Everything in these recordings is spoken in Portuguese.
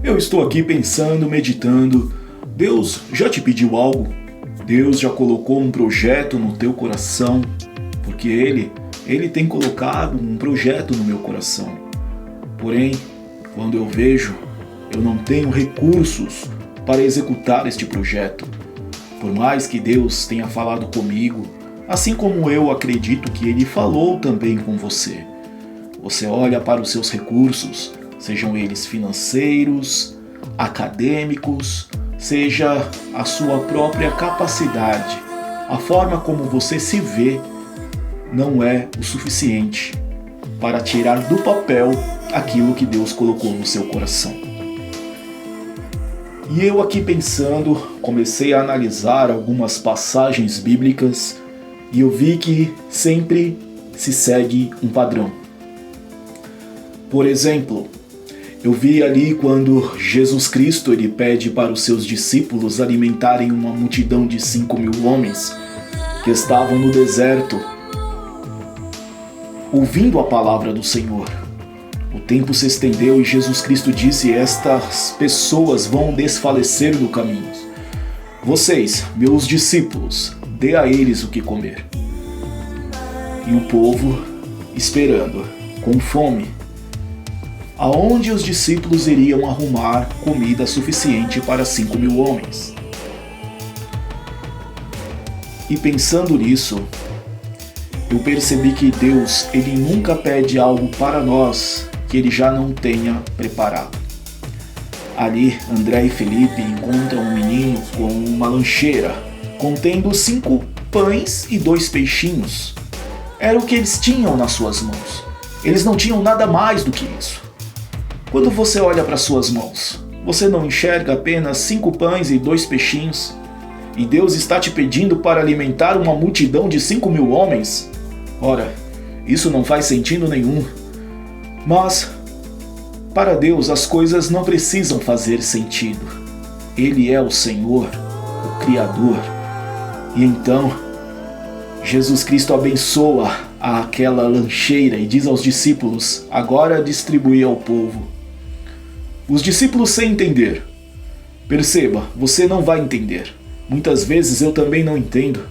Eu estou aqui pensando, meditando. Deus já te pediu algo? Deus já colocou um projeto no teu coração? Porque Ele tem colocado um projeto no meu coração. Porém, quando eu vejo, eu não tenho recursos para executar este projeto. Por mais que Deus tenha falado comigo, assim como eu acredito que Ele falou também com você. Você olha para os seus recursos, sejam eles financeiros, acadêmicos, seja a sua própria capacidade, a forma como você se vê não é o suficiente para tirar do papel aquilo que Deus colocou no seu coração. E eu aqui pensando, comecei a analisar algumas passagens bíblicas e eu vi que sempre se segue um padrão. Por exemplo, eu vi ali quando Jesus Cristo ele pede para os seus discípulos alimentarem uma multidão de 5.000 homens que estavam no deserto, ouvindo a palavra do Senhor. O tempo se estendeu e Jesus Cristo disse: estas pessoas vão desfalecer no caminho. Vocês, meus discípulos, dê a eles o que comer. E o povo esperando, com fome. Aonde os discípulos iriam arrumar comida suficiente para 5.000 homens? E pensando nisso, eu percebi que Deus, Ele nunca pede algo para nós que Ele já não tenha preparado. Ali, André e Felipe encontram um menino com uma lancheira, contendo 5 pães e 2 peixinhos. Era o que eles tinham nas suas mãos. Eles não tinham nada mais do que isso. Quando você olha para suas mãos, você não enxerga apenas 5 pães e 2 peixinhos? E Deus está te pedindo para alimentar uma multidão de 5.000 homens? Ora, isso não faz sentido nenhum. Mas, para Deus, as coisas não precisam fazer sentido. Ele é o Senhor, o Criador. E então, Jesus Cristo abençoa aquela lancheira e diz aos discípulos: agora distribui ao povo. Os discípulos sem entender. Perceba, você não vai entender. Muitas vezes eu também não entendo,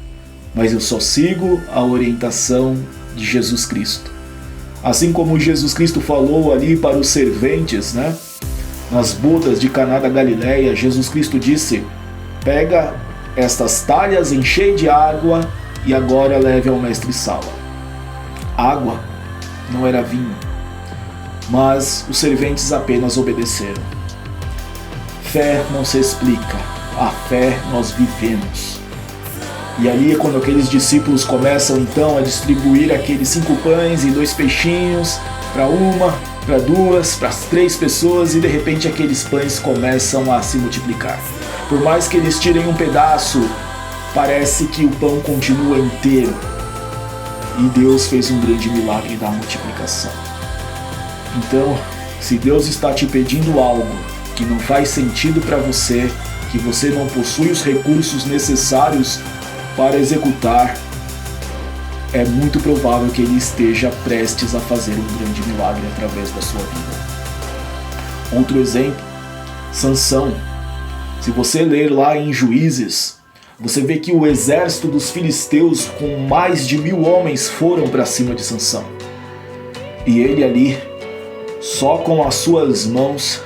mas eu só sigo a orientação de Jesus Cristo. Assim como Jesus Cristo falou ali para os serventes, nas bodas de Caná da Galileia, Jesus Cristo disse: pega estas talhas, enchei de água e agora leve ao mestre-sala. Água não era vinho, mas os serventes apenas obedeceram. Fé não se explica, a fé nós vivemos. E ali é quando aqueles discípulos começam então a distribuir aqueles 5 pães e 2 peixinhos para uma, para 2, para 3 pessoas, e de repente aqueles pães começam a se multiplicar. Por mais que eles tirem um pedaço, parece que o pão continua inteiro. E Deus fez um grande milagre da multiplicação. Então, se Deus está te pedindo algo que não faz sentido para você, que você não possui os recursos necessários para executar, é muito provável que Ele esteja prestes a fazer um grande milagre através da sua vida. Outro exemplo, Sansão. Se você ler lá em Juízes, você vê que o exército dos filisteus com mais de 1.000 homens foram para cima de Sansão. E ele ali, só com as suas mãos,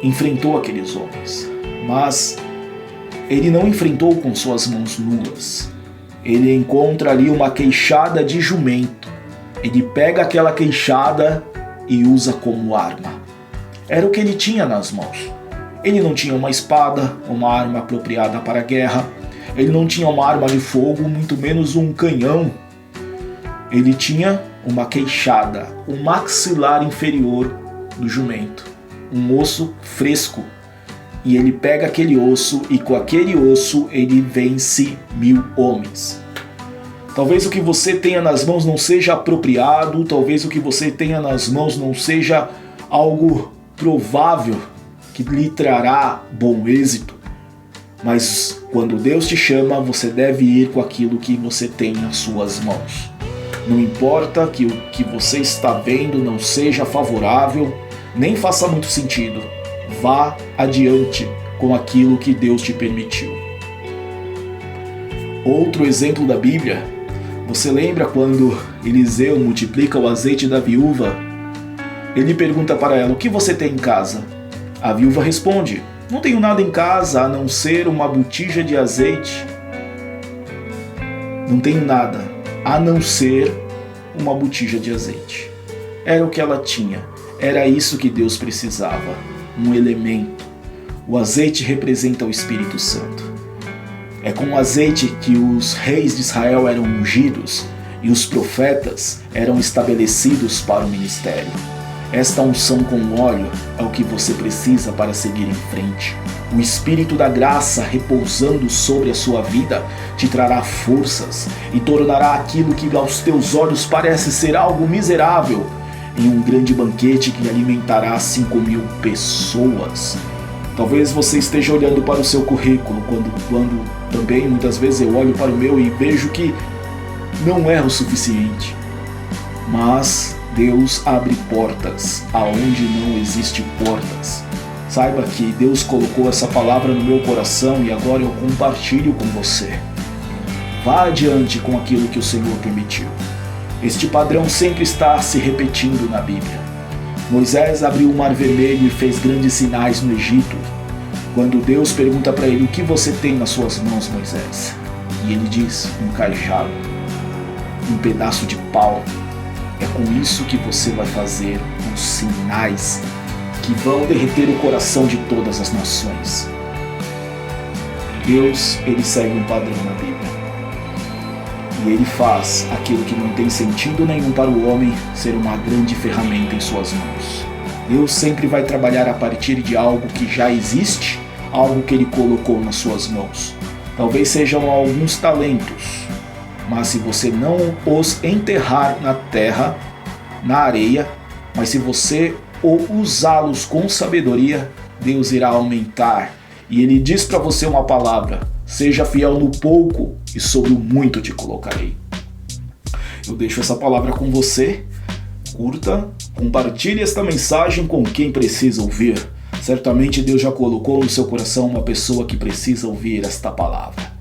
enfrentou aqueles homens. Mas ele não enfrentou com suas mãos nuas. Ele encontra ali uma queixada de jumento. Ele pega aquela queixada e usa como arma. Era o que ele tinha nas mãos. Ele não tinha uma espada, uma arma apropriada para a guerra. Ele não tinha uma arma de fogo, muito menos um canhão. Ele tinha uma queixada, o maxilar inferior do jumento, um osso fresco. E ele pega aquele osso e com aquele osso ele vence 1.000 homens. Talvez o que você tenha nas mãos não seja apropriado, talvez o que você tenha nas mãos não seja algo provável que lhe trará bom êxito. Mas quando Deus te chama, você deve ir com aquilo que você tem nas suas mãos. Não importa que o que você está vendo não seja favorável, nem faça muito sentido. Vá adiante com aquilo que Deus te permitiu. Outro exemplo da Bíblia, você lembra quando Eliseu multiplica o azeite da viúva? Ele pergunta para ela: o que você tem em casa? A viúva responde: não tenho nada em casa a não ser uma botija de azeite. Não tenho nada a não ser uma botija de azeite. Era o que ela tinha. Era isso que Deus precisava. Um elemento. O azeite representa o Espírito Santo. É com o azeite que os reis de Israel eram ungidos e os profetas eram estabelecidos para o ministério. Esta unção com óleo é o que você precisa para seguir em frente. O Espírito da graça repousando sobre a sua vida te trará forças e tornará aquilo que aos teus olhos parece ser algo miserável em um grande banquete que alimentará 5.000 pessoas. Talvez você esteja olhando para o seu currículo quando também muitas vezes eu olho para o meu e vejo que não é o suficiente. Mas Deus abre portas aonde não existe portas. Saiba que Deus colocou essa palavra no meu coração e agora eu compartilho com você. Vá adiante com aquilo que o Senhor permitiu. Este padrão sempre está se repetindo na Bíblia. Moisés abriu o Mar Vermelho e fez grandes sinais no Egito. Quando Deus pergunta para ele: o que você tem nas suas mãos, Moisés? E ele diz: um cajado, um pedaço de pau. É com isso que você vai fazer os sinais que vão derreter o coração de todas as nações. Deus, ele segue um padrão na Bíblia. E ele faz aquilo que não tem sentido nenhum para o homem ser uma grande ferramenta em suas mãos. Deus sempre vai trabalhar a partir de algo que já existe, algo que ele colocou nas suas mãos. Talvez sejam alguns talentos, mas se você não os enterrar na terra, na areia, mas se você usá-los com sabedoria, Deus irá aumentar. E ele diz para você uma palavra: seja fiel no pouco e sobre o muito te colocarei. Eu deixo essa palavra com você. Curta, compartilhe esta mensagem com quem precisa ouvir. Certamente Deus já colocou no seu coração uma pessoa que precisa ouvir esta palavra.